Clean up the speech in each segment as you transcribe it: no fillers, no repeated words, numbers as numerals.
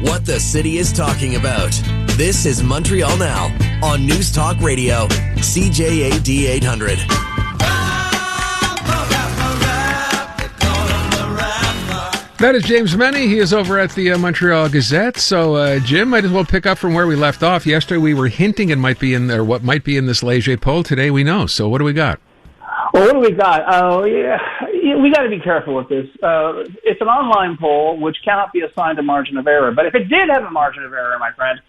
what the city is talking about. This is Montreal Now on News Talk Radio, CJAD 800. That is James Mennie. He is over at the Montreal Gazette. So, Jim, might as well pick up from where we left off. Yesterday we were hinting it might be in there, what might be in this Léger poll. Today we know. So what do we got? Well, what do we got? We got to be careful with this. It's an online poll, which cannot be assigned a margin of error. But if it did have a margin of error, my friend,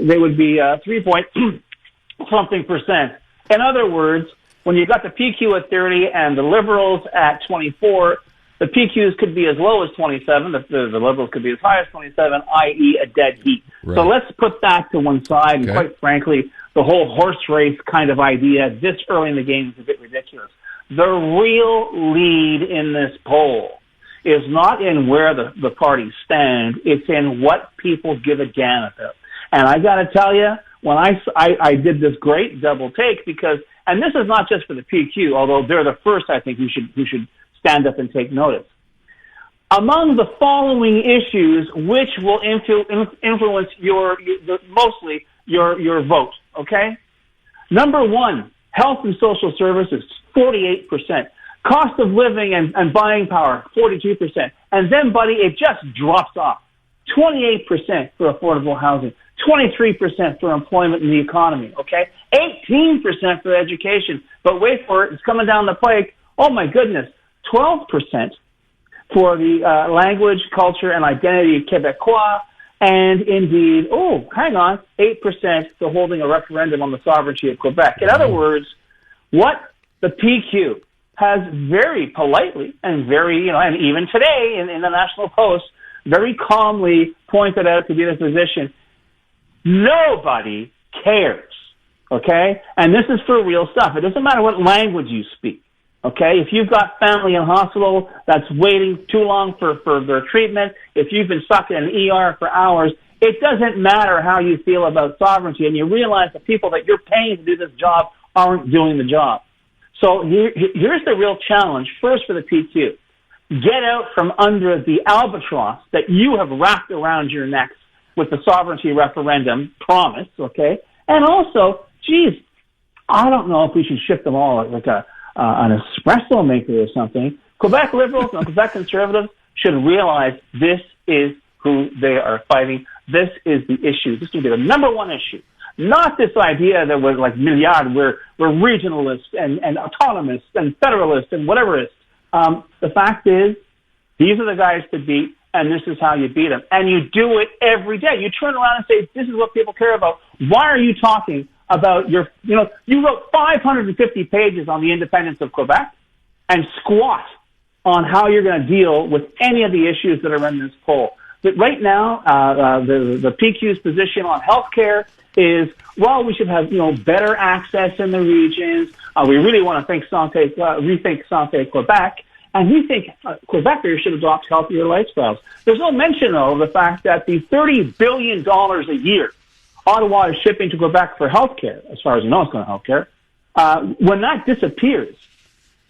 they would be 3-point-something%. In other words, when you've got the PQ at 30 and the Liberals at 24, the PQs could be as low as 27. The Liberals could be as high as 27, i.e. a dead heat. Right. So let's put that to one side. And quite frankly, the whole horse race kind of idea this early in the game is a bit ridiculous. The real lead in this poll is not in where the parties stand. It's in what people give a damn about. And I got to tell you, when I did this great double take because, and this is not just for the PQ, although they're the first, I think, who should stand up and take notice. Among the following issues, which will influence mostly your vote, okay? Number one, health and social services, 48%. Cost of living and buying power, 42%. And then, buddy, it just drops off. 28% for affordable housing, 23% for employment in the economy, okay? 18% for education. But wait for it, it's coming down the pike. Oh, my goodness. 12% for the language, culture, and identity of Québécois, and indeed, 8% for holding a referendum on the sovereignty of Quebec. In other words, what the PQ has very politely and very, and even today in the National Post, very calmly pointed out to be the position, nobody cares, okay? And this is for real stuff. It doesn't matter what language you speak. Okay, if you've got family in hospital that's waiting too long for their treatment, if you've been stuck in an ER for hours, it doesn't matter how you feel about sovereignty, and you realize the people that you're paying to do this job aren't doing the job. So here's the real challenge, first for the PQ. Get out from under the albatross that you have wrapped around your necks with the sovereignty referendum promise, okay? And also, I don't know if we should ship them all like an espresso maker or something. Quebec Liberals and Quebec Conservatives should realize this is who they are fighting. This is the issue. This will be the number one issue. Not this idea that we're like milliard, we're regionalists and autonomists and federalists and whatever it is. The fact is, these are the guys to beat, and this is how you beat them. And you do it every day. You turn around and say, this is what people care about. Why are you talking about you wrote 550 pages on the independence of Quebec and squat on how you're going to deal with any of the issues that are in this poll. But right now, the PQ's position on healthcare is, well, we should have, better access in the regions. We really want to rethink Santé Quebec. And we think Quebecers should adopt healthier lifestyles. There's no mention, though, of the fact that the $30 billion a year Ottawa is shipping to Quebec for healthcare, as far as I know it's going to healthcare. When that disappears,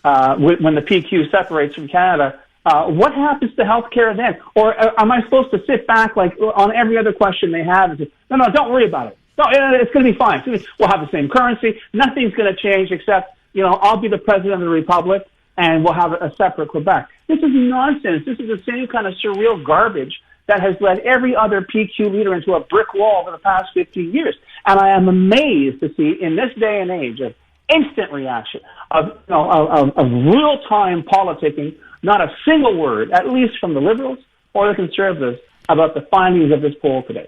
when the PQ separates from Canada, what happens to healthcare then? Or am I supposed to sit back like on every other question they have and say, no, don't worry about it. No, it's going to be fine. We'll have the same currency. Nothing's going to change except, I'll be the president of the Republic and we'll have a separate Quebec. This is nonsense. This is the same kind of surreal garbage that has led every other PQ leader into a brick wall over the past 15 years. And I am amazed to see in this day and age of instant reaction, of real-time politicking, not a single word, at least from the Liberals or the Conservatives, about the findings of this poll today.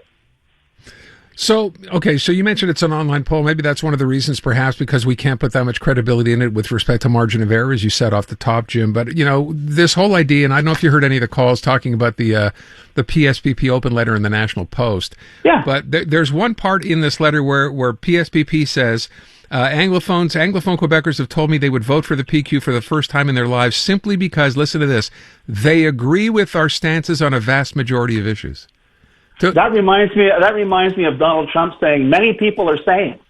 So you mentioned it's an online poll. Maybe that's one of the reasons, perhaps, because we can't put that much credibility in it with respect to margin of error, as you said off the top, Jim. But, this whole idea, and I don't know if you heard any of the calls talking about the PSPP open letter in the National Post. Yeah. But there's one part in this letter where PSPP says, Anglophone Quebecers have told me they would vote for the PQ for the first time in their lives simply because, listen to this, they agree with our stances on a vast majority of issues. That reminds me of Donald Trump saying, many people are saying.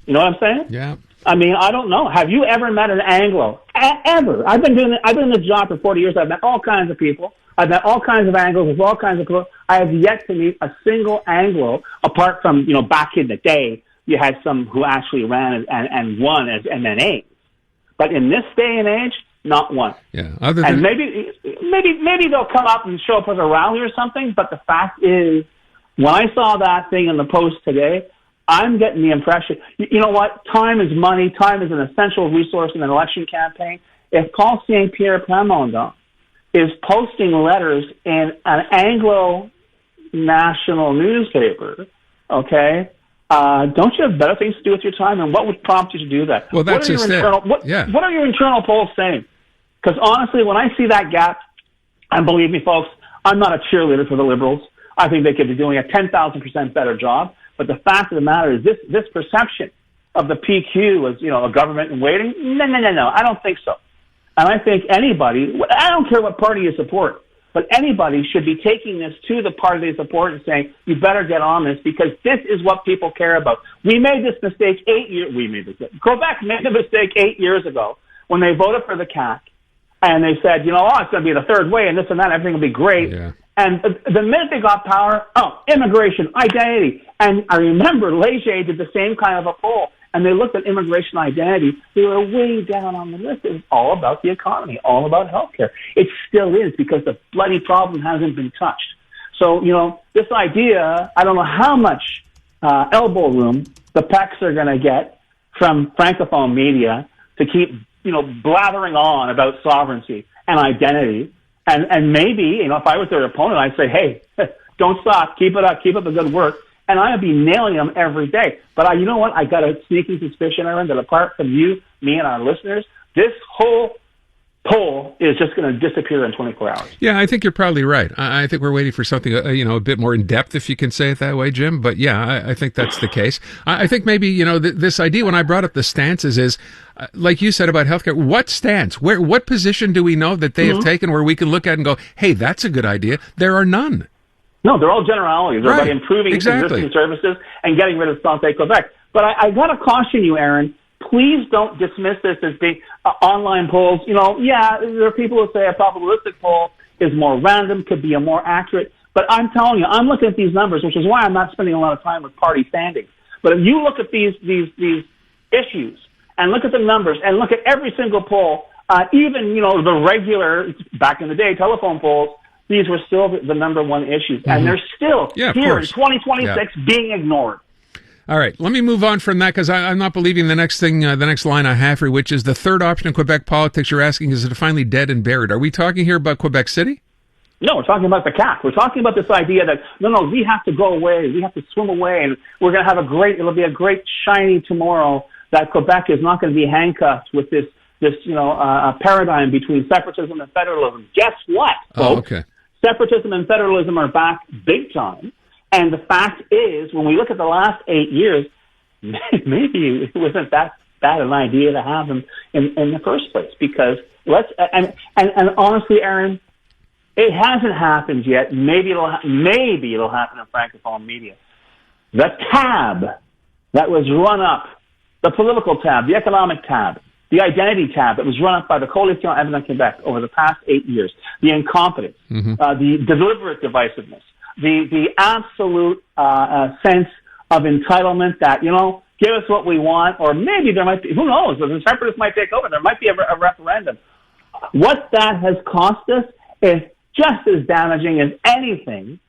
You know what I'm saying? Yeah. I mean, I don't know. Have you ever met an Anglo? Ever? I've been in this job for 40 years. I've met all kinds of people. I've met all kinds of Anglos with all kinds of people. I have yet to meet a single Anglo, apart from, back in the day, you had some who actually ran and won as MNAs. But in this day and age, not one. Yeah. And maybe they'll come up and show up at a rally or something. But the fact is, when I saw that thing in the Post today, I'm getting the impression. You know what? Time is money. Time is an essential resource in an election campaign. If Paul St. Pierre Plamondon is posting letters in an Anglo national newspaper, okay, don't you have better things to do with your time? And what would prompt you to do that? Well, that's just it. What are your internal polls saying? Because honestly, when I see that gap, and believe me, folks, I'm not a cheerleader for the Liberals. I think they could be doing a 10,000% better job. But the fact of the matter is this perception of the PQ as, a government in waiting, no, I don't think so. And I think anybody, I don't care what party you support, but anybody should be taking this to the party they support and saying, you better get on this because this is what people care about. We made this mistake Quebec made the mistake 8 years ago when they voted for the CAQ and they said, it's going to be the third way and this and that, everything will be great. Yeah. And the minute they got power, immigration, identity. And I remember Leger did the same kind of a poll. And they looked at immigration identity. They were way down on the list. It was all about the economy, all about healthcare. It still is because the bloody problem hasn't been touched. So, this idea, I don't know how much elbow room the PECs are going to get from Francophone media to keep, blathering on about sovereignty and identity. And maybe, if I was their opponent, I'd say, hey, don't stop. Keep it up. Keep up the good work. And I'd be nailing them every day. But you know what? I got a sneaking suspicion, Aaron, that apart from you, me, and our listeners, this whole poll is just going to disappear in 24 hours. Yeah, I think you're probably right. I think we're waiting for something, a bit more in depth, if you can say it that way, Jim. But yeah, I think that's the case. I think maybe, this idea when I brought up the stances is, like you said about healthcare, what stance? What position do we know that they have taken where we can look at and go, hey, that's a good idea? There are none. No, they're all generalities. They're about improving existing services and getting rid of Santé Quebec. But I got to caution you, Aaron, please don't dismiss this as being online polls. There are people who say a probabilistic poll is more random, could be a more accurate. But I'm telling you, I'm looking at these numbers, which is why I'm not spending a lot of time with party standings. But if you look at these issues and look at the numbers and look at every single poll, even, the regular, back in the day, telephone polls, these were still the number one issues. And they're still here in 2026 being ignored. All right, let me move on from that because I'm not believing the next thing, the next line I have here, which is the third option in Quebec politics you're asking, is it finally dead and buried? Are we talking here about Quebec City? No, we're talking about the CAQ. We're talking about this idea that, no, we have to go away. We have to swim away, and we're going to have it'll be a great, shiny tomorrow that Quebec is not going to be handcuffed with this paradigm between separatism and federalism. Guess what, folks? Okay. Separatism and federalism are back big time. And the fact is, when we look at the last 8 years, maybe it wasn't that bad an idea to have them in the first place. Because and honestly, Aaron, it hasn't happened yet. Maybe it'll happen in Francophone media. The tab that was run up, the political tab, the economic tab, the identity tab that was run up by the Coalition Avenir Quebec over the past 8 years, the incompetence, the deliberate divisiveness, the absolute sense of entitlement that, give us what we want, or maybe there might be, who knows, the separatists might take over, there might be a referendum. What that has cost us is just as damaging as anything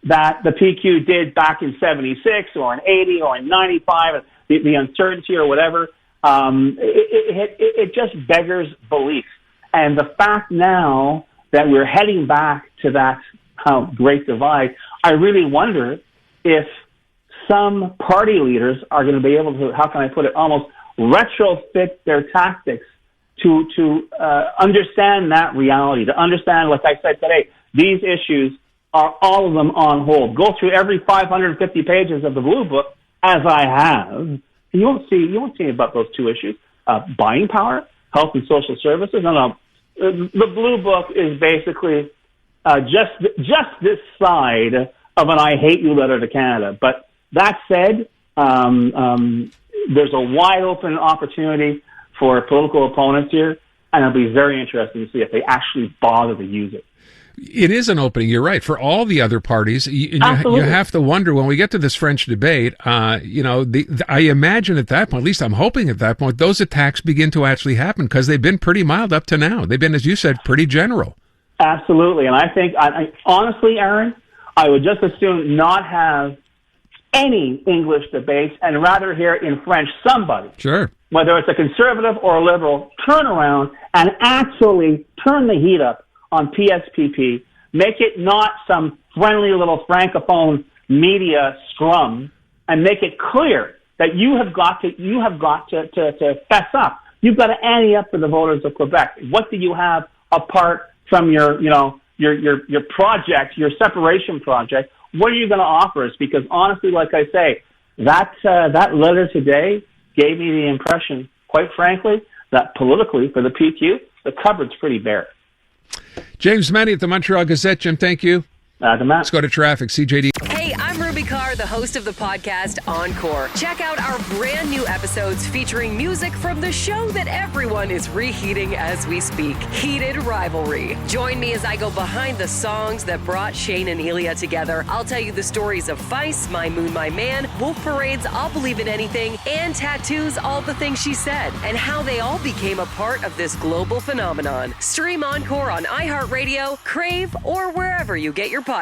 that the PQ did back in 76 or in 80 or in 95, the uncertainty or whatever. It just beggars belief. And the fact now that we're heading back to that great divide, I really wonder if some party leaders are going to be able to, how can I put it, almost retrofit their tactics to understand that reality, to understand, like I said today, these issues are all of them on hold. Go through every 550 pages of the Blue Book, as I have. You won't see about those two issues: buying power, health and social services. No. The Blue Book is basically just this side of an "I hate you" letter to Canada. But that said, there's a wide open opportunity for political opponents here, and it'll be very interesting to see if they actually bother to use it. It is an opening, you're right, for all the other parties. You have to wonder, when we get to this French debate, I imagine at that point, at least I'm hoping at that point, those attacks begin to actually happen, because they've been pretty mild up to now. They've been, as you said, pretty general. Absolutely. And I think, honestly, Aaron, I would just as soon not have any English debates and rather hear in French somebody, sure, whether it's a conservative or a liberal, turn around and actually turn the heat up on PSPP, make it not some friendly little francophone media scrum, and make it clear that you have got to fess up. You've got to ante up for the voters of Quebec. What do you have apart from your project, your separation project? What are you going to offer us? Because honestly, like I say, that letter today gave me the impression, quite frankly, that politically for the PQ, the cupboard's pretty bare. James Mennie at the Montreal Gazette. Jim, thank you. Let's go to traffic. CJAD. Hey, I'm Ruby Carr, the host of the podcast Encore. Check out our brand new episodes featuring music from the show that everyone is reheating as we speak, Heated Rivalry. Join me as I go behind the songs that brought Shane and Elia together. I'll tell you the stories of Feist, My Moon, My Man, Wolf Parade's I'll Believe in Anything, and Tattoo's All the Things She Said, and how they all became a part of this global phenomenon. Stream Encore on iHeartRadio, Crave, or wherever you get your podcasts.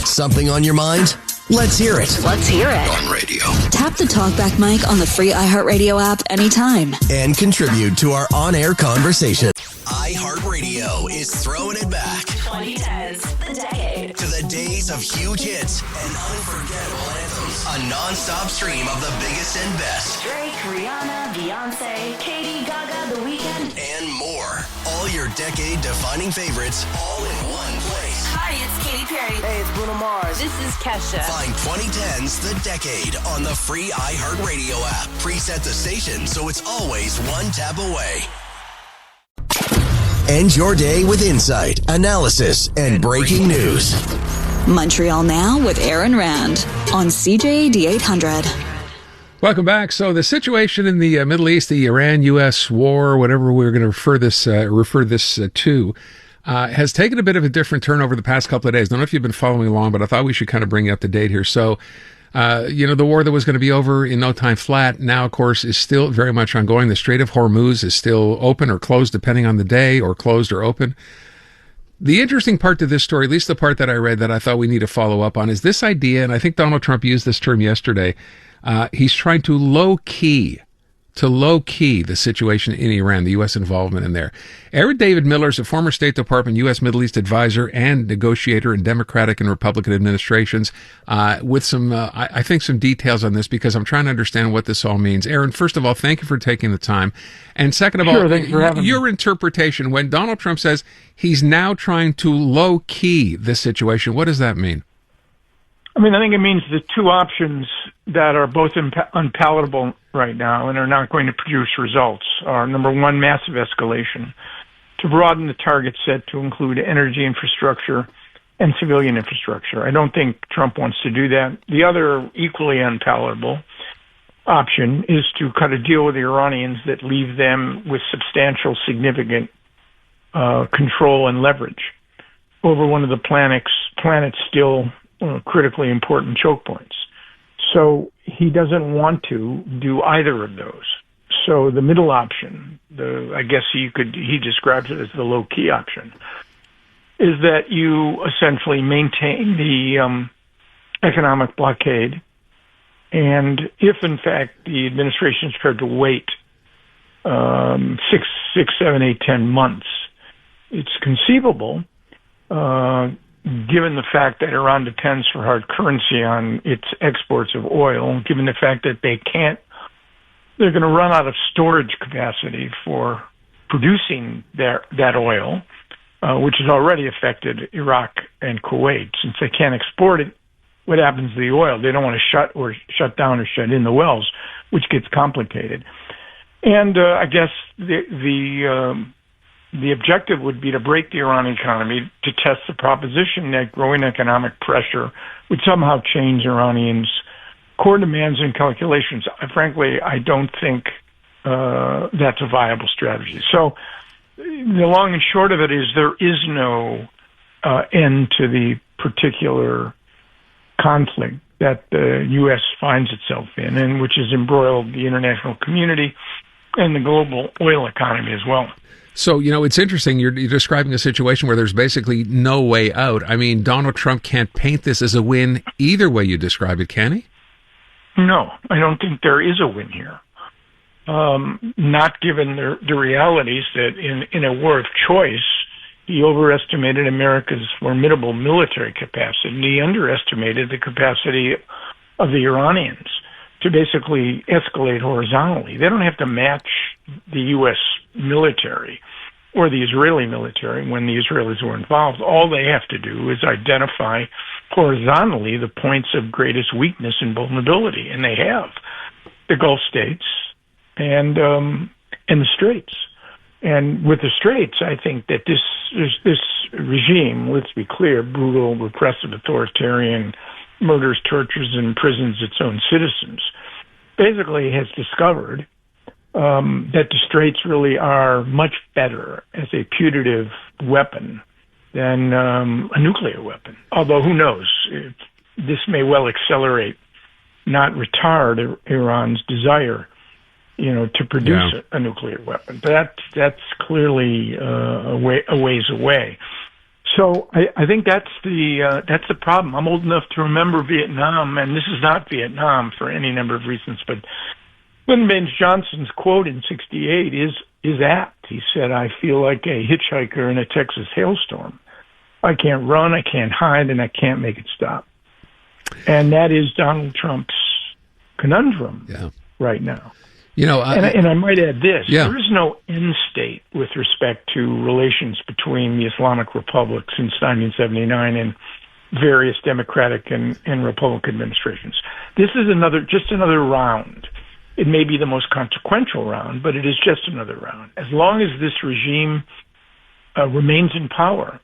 Something on your mind? Let's hear it. Let's hear it. On radio. Tap the talkback mic on the free iHeartRadio app anytime. And contribute to our on-air conversation. iHeartRadio is throwing it back. 2010s, the decade. To the days of huge hits and unforgettable anthems. A non-stop stream of the biggest and best. Drake, Rihanna, Beyonce, Katy, Gaga, The Weeknd. And more. All your decade-defining favorites all in one place. Hi, it's Katy Perry. Hey, it's Bruno Mars. This is Kesha. Find 2010's The Decade on the free iHeartRadio app. Preset the station so it's always one tap away. End your day with insight, analysis, and breaking news. Montreal Now with Aaron Rand on CJAD 800. Welcome back. So the situation in the Middle East, the Iran-U.S. war, whatever we're going to refer this to, has taken a bit of a different turn over the past couple of days. I don't know if you've been following along, but I thought we should kind of bring you up to date here. So, the war that was going to be over in no time flat now, of course, is still very much ongoing. The Strait of Hormuz is still open or closed, depending on the day, or closed or open. The interesting part to this story, at least the part that I read that I thought we need to follow up on, is this idea, and I think Donald Trump used this term yesterday. He's trying to low-key the situation in Iran, the U.S. involvement in there. Aaron David Miller is a former State Department U.S. Middle East advisor and negotiator in Democratic and Republican administrations, with some, I think, some details on this, because I'm trying to understand what this all means. Aaron, first of all, thank you for taking the time. And second of all, thanks for having your me. interpretation, when Donald Trump says he's now trying to low-key this situation, what does that mean? I mean, I think it means the two options that are both unpalatable right now and are not going to produce results are, number one, massive escalation, to broaden the target set to include energy infrastructure and civilian infrastructure. I don't think Trump wants to do that. The other equally unpalatable option is to cut a deal with the Iranians that leave them with substantial, significant control and leverage over one of the planet's still critically important choke points. So he doesn't want to do either of those. So the middle option, I guess he describes it as the low-key option, is that you essentially maintain the economic blockade, and if in fact the administration is prepared to wait 6, 7, 8, 10 months, it's conceivable, given the fact that Iran depends for hard currency on its exports of oil, given the fact that they're going to run out of storage capacity for producing that oil, which has already affected Iraq and Kuwait. Since they can't export it, what happens to the oil? They don't want to shut down or shut in the wells, which gets complicated. And I guess the objective would be to break the Iran economy, to test the proposition that growing economic pressure would somehow change Iranians' core demands and calculations. Frankly, I don't think that's a viable strategy. So the long and short of it is there is no end to the particular conflict that the U.S. finds itself in, and which has embroiled the international community and the global oil economy as well. So, it's interesting. You're describing a situation where there's basically no way out. I mean, Donald Trump can't paint this as a win either way you describe it, can he? No, I don't think there is a win here. Not given the realities that in a war of choice, he overestimated America's formidable military capacity, and he underestimated the capacity of the Iranians to basically escalate horizontally. They don't have to match the U.S. military or the Israeli military when the Israelis were involved. All they have to do is identify horizontally the points of greatest weakness and vulnerability, and they have the Gulf states and the Straits. And with the Straits, I think that this regime, let's be clear, brutal, repressive, authoritarian, murders, tortures, and imprisons its own citizens, basically has discovered that the Straits really are much better as a putative weapon than a nuclear weapon. Although, who knows? This may well accelerate, not retard, Iran's desire to produce a nuclear weapon. But that's clearly a ways away. So I think that's the problem. I'm old enough to remember Vietnam, and this is not Vietnam for any number of reasons. But Lyndon Baines Johnson's quote in '68 is apt. He said, "I feel like a hitchhiker in a Texas hailstorm. I can't run, I can't hide, and I can't make it stop." And that is Donald Trump's conundrum right now. And I might add this. There is no end state with respect to relations between the Islamic Republic since 1979 and various Democratic and Republican administrations. This is just another round. It may be the most consequential round, but it is just another round. As long as this regime remains in power,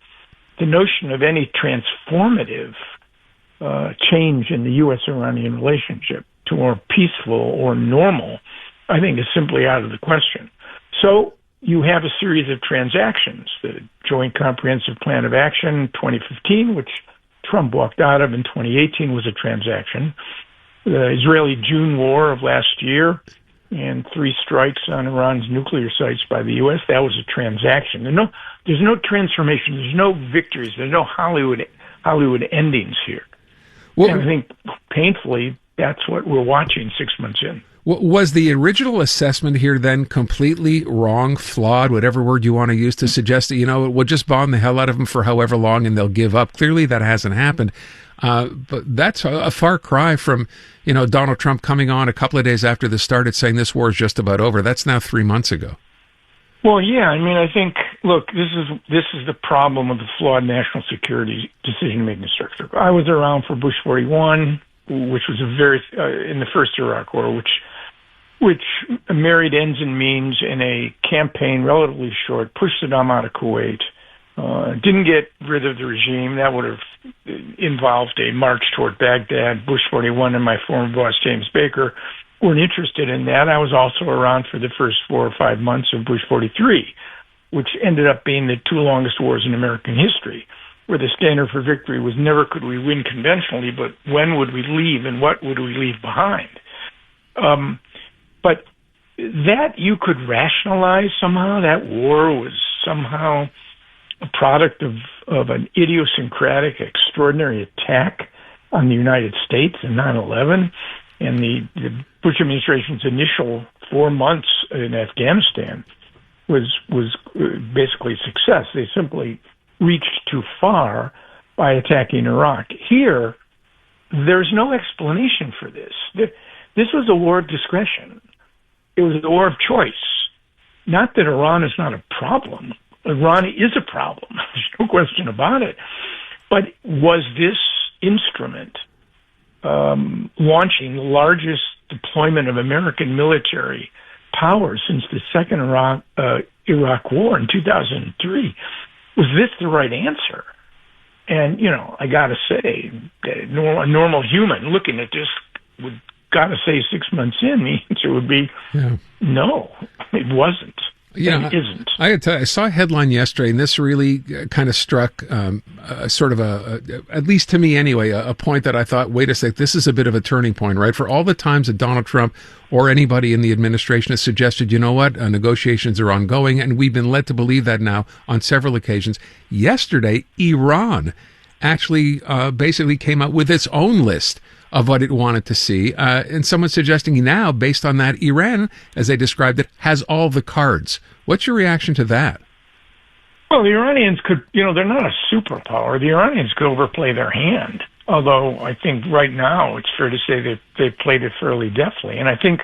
the notion of any transformative change in the U.S.-Iranian relationship to more peaceful or normal, I think, is simply out of the question. So you have a series of transactions. The Joint Comprehensive Plan of Action 2015, which Trump walked out of in 2018, was a transaction. The Israeli June war of last year and 3 strikes on Iran's nuclear sites by the U.S., that was a transaction. There's no transformation. There's no victories. There's no Hollywood endings here. Well, and I think, painfully, that's what we're watching 6 months in. Was the original assessment here then completely wrong, flawed, whatever word you want to use, to suggest that, we'll just bomb the hell out of them for however long and they'll give up? Clearly that hasn't happened. But that's a far cry from, Donald Trump coming on a couple of days after this started saying this war is just about over. That's now 3 months ago. Well, yeah. I mean, I think, look, this is the problem of the flawed national security decision-making structure. I was around for Bush 41, which was in the first Iraq War, which married ends and means in a campaign relatively short, pushed Saddam out of Kuwait, didn't get rid of the regime. That would have involved a march toward Baghdad. Bush 41 and my former boss, James Baker, weren't interested in that. I was also around for the first 4 or 5 months of Bush 43, which ended up being the 2 longest wars in American history, where the standard for victory was never could we win conventionally, but when would we leave and what would we leave behind? But that you could rationalize somehow. That war was somehow a product of an idiosyncratic, extraordinary attack on the United States in 9/11, and the Bush administration's initial 4 months in Afghanistan was basically a success. They simply reached too far by attacking Iraq. Here, there's no explanation for this. This was a war of discretion. It was a war of choice. Not that Iran is not a problem. Iran is a problem. There's no question about it. But was this instrument launching the largest deployment of American military power since the second Iraq War in 2003, was this the right answer? And, I got to say, a normal human looking at this would got to say 6 months in, the answer would be no, it wasn't. isn't. I gotta tell you, I saw a headline yesterday, and this really kind of struck sort of at least to me anyway, a point that I thought, wait a sec, this is a bit of a turning point, right? For all the times that Donald Trump or anybody in the administration has suggested, you know what, negotiations are ongoing, and we've been led to believe that now on several occasions. Yesterday, Iran actually basically came out with its own list of what it wanted to see. And someone's suggesting now, based on that, Iran, as they described it, has all the cards. What's your reaction to that? Well, the Iranians could, they're not a superpower. The Iranians could overplay their hand. Although I think right now it's fair to say that they've played it fairly deftly. And I think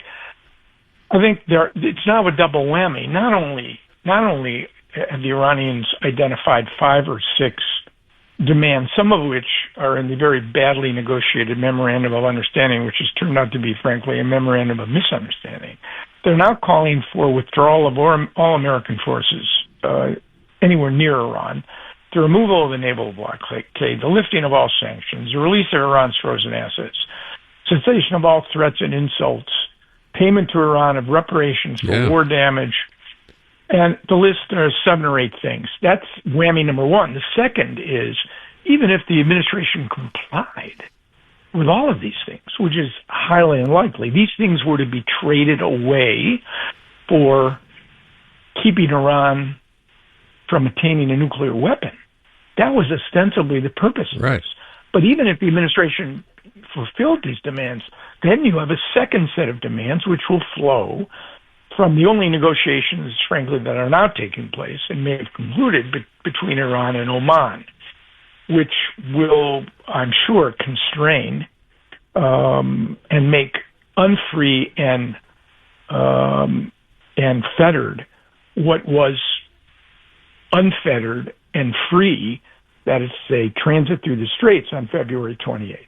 it's now a double whammy. Not only have the Iranians identified 5 or 6 demands, some of which are in the very badly negotiated memorandum of understanding, which has turned out to be, frankly, a memorandum of misunderstanding. They're now calling for withdrawal of all American forces anywhere near Iran, the removal of the naval blockade, the lifting of all sanctions, the release of Iran's frozen assets, cessation of all threats and insults, payment to Iran of reparations for war damage, and the list, there are 7 or 8 things. That's whammy number one. The second is, even if the administration complied with all of these things, which is highly unlikely, these things were to be traded away for keeping Iran from attaining a nuclear weapon. That was ostensibly the purpose of this. But even if the administration fulfilled these demands, then you have a second set of demands which will flow from the only negotiations, frankly, that are now taking place and may have concluded between Iran and Oman, which will, I'm sure, constrain and make unfree and fettered what was unfettered and free, that is to say, transit through the Straits on February 28th.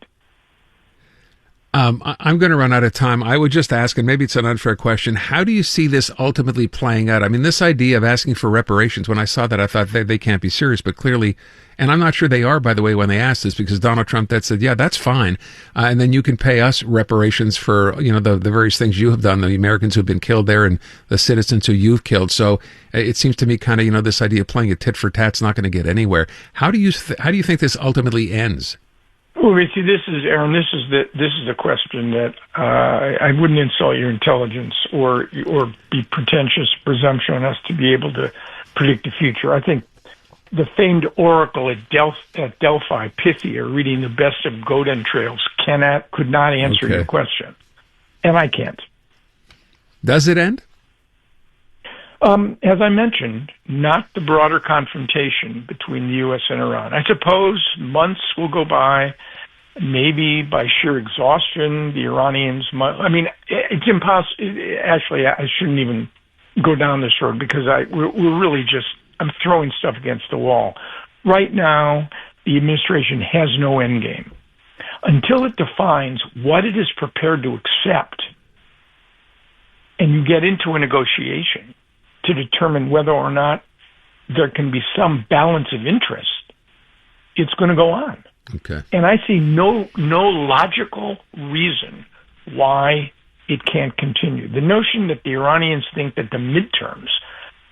I'm going to run out of time. I would just ask, and maybe it's an unfair question, how do you see this ultimately playing out? I mean, this idea of asking for reparations, when I saw that, I thought they can't be serious, but clearly, and I'm not sure they are, by the way, when they asked this, because Donald Trump said, yeah, that's fine. And then you can pay us reparations for, the various things you have done, the Americans who've been killed there and the citizens who you've killed. So it seems to me kind of, this idea of playing a tit for tat's not going to get anywhere. How do you think this ultimately ends? Well, see, this is Aaron. This is a question that I wouldn't insult your intelligence or be pretentious, presumptuous to be able to predict the future. I think the famed oracle at Delphi, Pythia, reading the best of goat entrails, could not answer your question, and I can't. Does it end? As I mentioned, not the broader confrontation between the U.S. and Iran. I suppose months will go by, maybe by sheer exhaustion, the Iranians might. I mean, it's impossible. Actually, I shouldn't even go down this road because we're really just, I'm throwing stuff against the wall. Right now, the administration has no end game. Until it defines what it is prepared to accept, and you get into a negotiation to determine whether or not there can be some balance of interest, it's going to go on. Okay. And I see no logical reason why it can't continue. The notion that the Iranians think that the midterms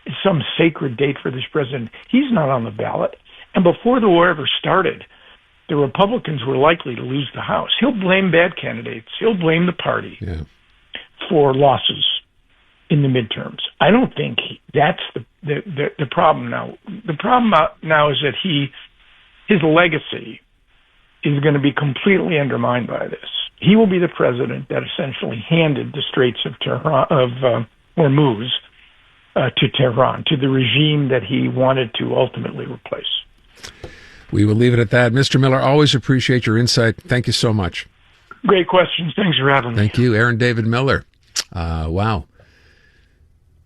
is some sacred date for this president, he's not on the ballot. And before the war ever started, the Republicans were likely to lose the House. He'll blame bad candidates. He'll blame the party for losses in the midterms. I don't think that's the problem now. The problem now is that his legacy is going to be completely undermined by this. He will be the president that essentially handed the Straits of Hormuz to Tehran, to the regime that he wanted to ultimately replace. We will leave it at that. Mr. Miller, always appreciate your insight. Thank you so much. Great questions. Thanks for having me. Thank you. Aaron David Miller. Wow.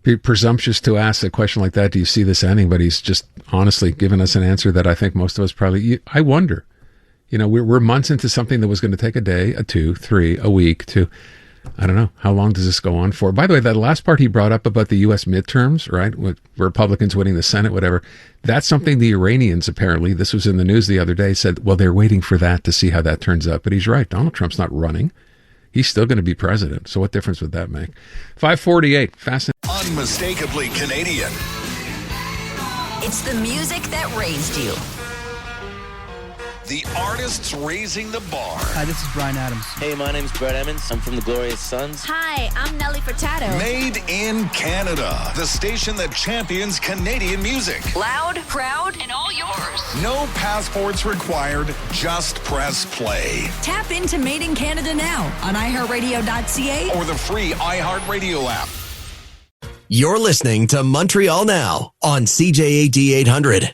Be presumptuous to ask a question like that. Do you see this ending? But he's just honestly given us an answer that I think most of us probably, I wonder, we're months into something that was going to take a day, a 2, 3, a week to, I don't know, how long does this go on for? By the way, that last part he brought up about the U.S. midterms, right, with Republicans winning the Senate, whatever, that's something the Iranians apparently, this was in the news the other day, said, well, they're waiting for that to see how that turns out. But he's right. Donald Trump's not running. He's still going to be president. So what difference would that make? 548. Fascinating. On unmistakably Canadian. It's the music that raised you. The artists raising the bar. Hi, this is Brian Adams. Hey, my name's Brett Emmons. I'm from the Glorious Sons. Hi, I'm Nelly Furtado. Made in Canada, the station that champions Canadian music. Loud, proud, and all yours. No passports required, just press play. Tap into Made in Canada now on iHeartRadio.ca or the free iHeartRadio app. You're listening to Montreal Now on CJAD 800.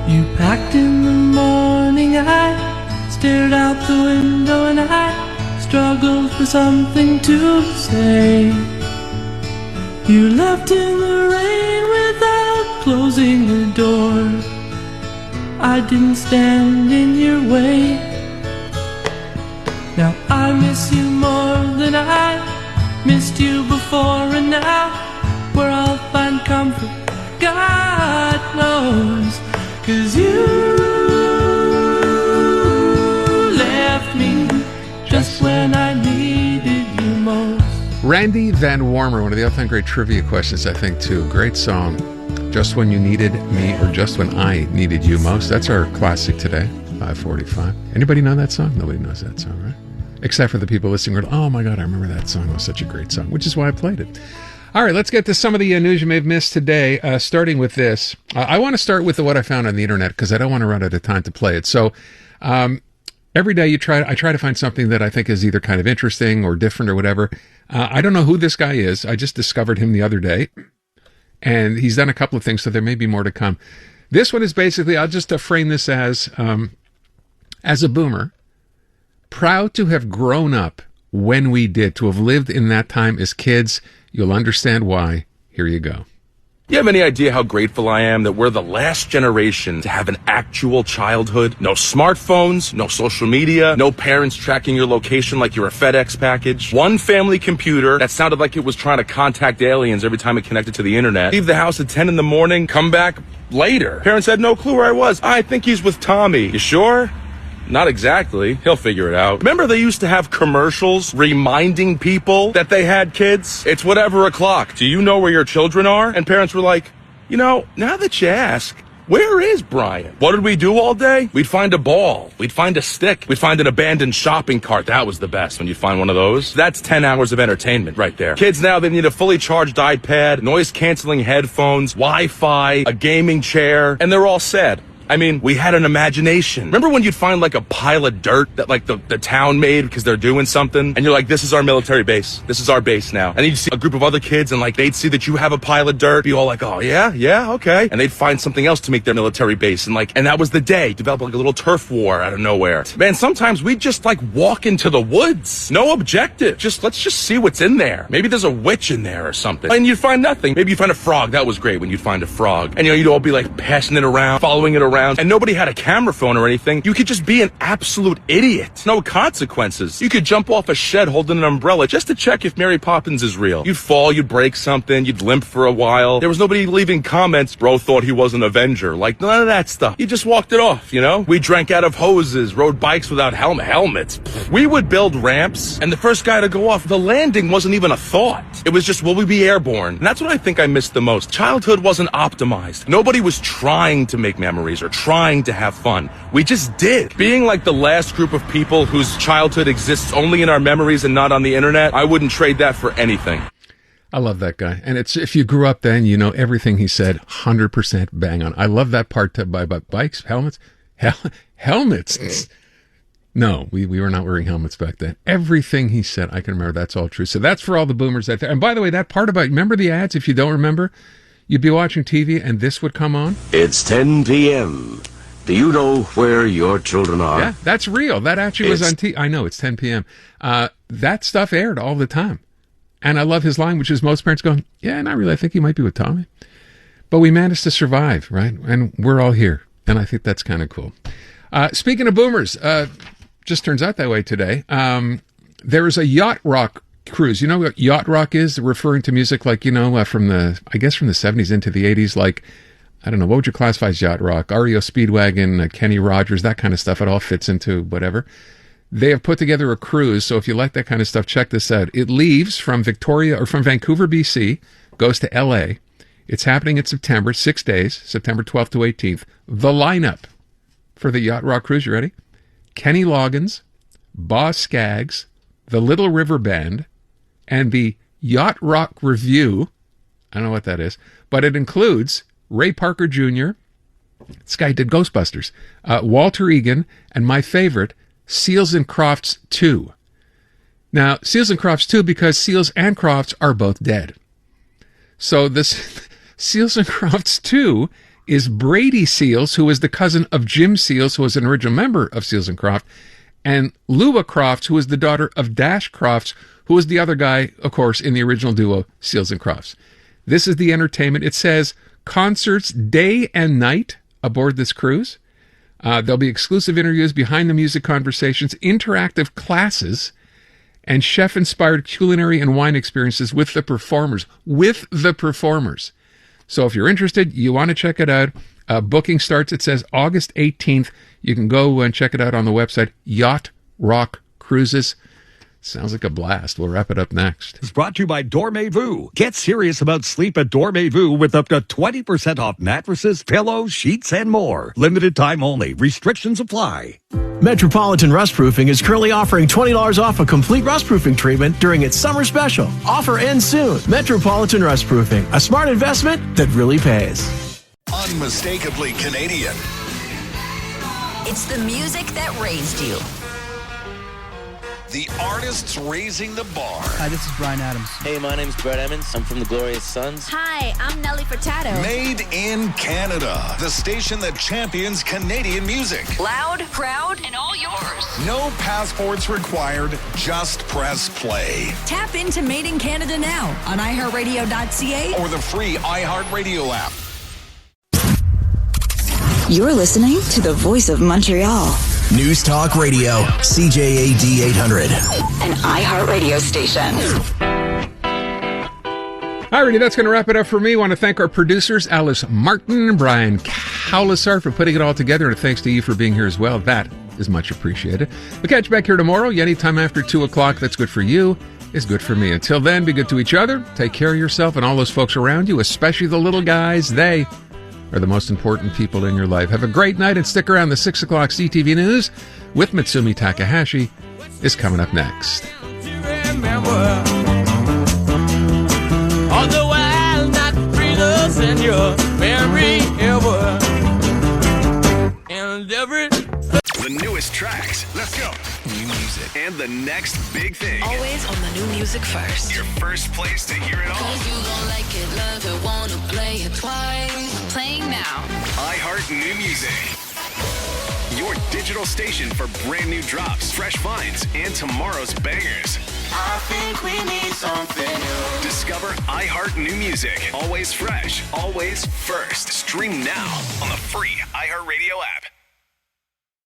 You packed in the morning, I stared out the window and I struggled for something to say. You left in the rain without closing the door. I didn't stand in your way. Now I miss you more than I missed you before, and now where I'll find comfort, God knows. 'Cause you left me just when I needed you most. Randy Van Warmer, one of the all-time great trivia questions, I think, too. Great song. Just When You Needed Me, or Just When I Needed You Most. That's our classic today, 5:45. Anybody know that song? Nobody knows that song, right? Except for the people listening. Oh my God, I remember that song. It was such a great song, which is why I played it. All right, let's get to some of the news you may have missed today, starting with this. I want to start with what I found on the internet because I don't want to run out of time to play it. So every day I try to find something that I think is either kind of interesting or different or whatever. I don't know who this guy is. I just discovered him the other day, and he's done a couple of things, so there may be more to come. This one is basically, I'll just frame this as a boomer, proud to have grown up when we did, to have lived in that time as kids. You'll understand why. Here you go. You have any idea how grateful I am that we're the last generation to have an actual childhood? No smartphones, no social media, no parents tracking your location like you're a FedEx package. One family computer that sounded like it was trying to contact aliens every time it connected to the internet. Leave the house at 10 in the morning, come back later. Parents had no clue where I was. I think he's with Tommy. You sure? Not exactly. He'll figure it out. Remember they used to have commercials reminding people that they had kids? It's whatever o'clock. Do you know where your children are? And parents were like, you know, now that you ask, where is Brian? What did we do all day? We'd find a ball. We'd find a stick. We'd find an abandoned shopping cart. That was the best when you'd find one of those. That's 10 hours of entertainment right there. Kids now, they need a fully charged iPad, noise-canceling headphones, Wi-Fi, a gaming chair, and they're all sad. I mean, we had an imagination. Remember when you'd find like a pile of dirt that like the town made because they're doing something? And you're like, this is our military base. This is our base now. And you'd see a group of other kids and like they'd see that you have a pile of dirt. Be all like, oh yeah, okay. And they'd find something else to make their military base. And that was the day. Develop like a little turf war out of nowhere. Man, sometimes we'd just like walk into the woods. No objective. Let's just see what's in there. Maybe there's a witch in there or something. And you'd find nothing. Maybe you'd find a frog. That was great when you'd find a frog. And you'd all be like passing it around, following it around. And nobody had a camera phone or anything. You could just be an absolute idiot. No consequences. You could jump off a shed holding an umbrella just to check if Mary Poppins is real. You'd fall, you'd break something, you'd limp for a while. There was nobody leaving comments, bro thought he was an Avenger. Like, none of that stuff. You just walked it off, you know? We drank out of hoses, rode bikes without helmets. We would build ramps, and the first guy to go off, the landing wasn't even a thought. It was just, will we be airborne? And that's what I think I missed the most. Childhood wasn't optimized. Nobody was trying to make memories or trying to have fun. We just did. Being like the last group of people whose childhood exists only in our memories and not on the internet, I wouldn't trade that for anything. I love that guy. And it's, if you grew up then, you know everything he said, 100% bang on. I love that part by bikes, helmets. Helmets. No, we were not wearing helmets back then. Everything he said, I can remember. That's all true. So that's for all the boomers out there. And by the way, that part about, remember the ads? If you don't remember, you'd be watching TV and this would come on. It's 10 p.m. Do you know where your children are? Yeah, that's real. That actually was on TV. I know, it's 10 p.m. That stuff aired all the time. And I love his line, which is most parents going, yeah, not really. I think he might be with Tommy. But we managed to survive, right? And we're all here. And I think that's kind of cool. Speaking of boomers, just turns out that way today. There is a yacht rock cruise. You know what yacht rock is? Referring to music like, from the 70s into the 80s, like, I don't know, what would you classify as yacht rock? REO Speedwagon, Kenny Rogers, that kind of stuff. It all fits into whatever. They have put together a cruise, so if you like that kind of stuff, check this out. It leaves from Vancouver, BC, goes to L.A. It's happening in September, 6 days, September 12th to 18th. The lineup for the Yacht Rock Cruise, you ready? Kenny Loggins, Boz Scaggs, the Little River Band, and the Yacht Rock Review. I don't know what that is, but it includes Ray Parker Jr., this guy did Ghostbusters, Walter Egan, and my favorite, Seals and Crofts 2. Now, Seals and Crofts 2 because Seals and Crofts are both dead. So this Seals and Crofts 2 is Brady Seals, who was the cousin of Jim Seals, who was an original member of Seals and Crofts, and Luba Crofts, who was the daughter of Dash Crofts, who was the other guy, of course, in the original duo, Seals and Crofts. This is the entertainment. It says concerts day and night aboard this cruise. There'll be exclusive interviews, behind-the-music conversations, interactive classes, and chef-inspired culinary and wine experiences with the performers. So if you're interested, you want to check it out. Booking starts, it says, August 18th. You can go and check it out on the website, Yacht Rock Cruises. Sounds like a blast. We'll wrap it up next. It's brought to you by Dormez-vous. Get serious about sleep at Dormez-vous with up to 20% off mattresses, pillows, sheets, and more. Limited time only. Restrictions apply. Metropolitan Rustproofing is currently offering $20 off a complete rustproofing treatment during its summer special. Offer ends soon. Metropolitan Rustproofing, a smart investment that really pays. Unmistakably Canadian. It's the music that raised you. The artists raising the bar. Hi, this is Brian Adams. Hey, my name's Brett Emmons. I'm from the Glorious Sons. Hi, I'm Nellie Furtado. Made in Canada. The station that champions Canadian music. Loud, proud, and all yours. No passports required. Just press play. Tap into Made in Canada now on iHeartRadio.ca or the free iHeartRadio app. You're listening to the voice of Montreal. News Talk Radio, CJAD 800. An iHeartRadio station. Alrighty, that's going to wrap it up for me. I want to thank our producers, Alice Martin, Brian Cowlisar, for putting it all together, and thanks to you for being here as well. That is much appreciated. We'll catch you back here tomorrow. Anytime after 2 o'clock, that's good for you, is good for me. Until then, be good to each other. Take care of yourself and all those folks around you, especially the little guys. They are the most important people in your life. Have a great night and stick around. The 6 o'clock CTV News with Mitsumi Takahashi is coming up next. Although I'll not breathe us in your very ever and every. The newest tracks. Let's go. New music. And the next big thing. Always on the new music first. Your first place to hear it all. Cause you gon' like it, love it, wanna play it twice. Playing now. iHeart New Music. Your digital station for brand new drops, fresh finds, and tomorrow's bangers. I think we need something new. Discover iHeart New Music. Always fresh, always first. Stream now on the free iHeartRadio app.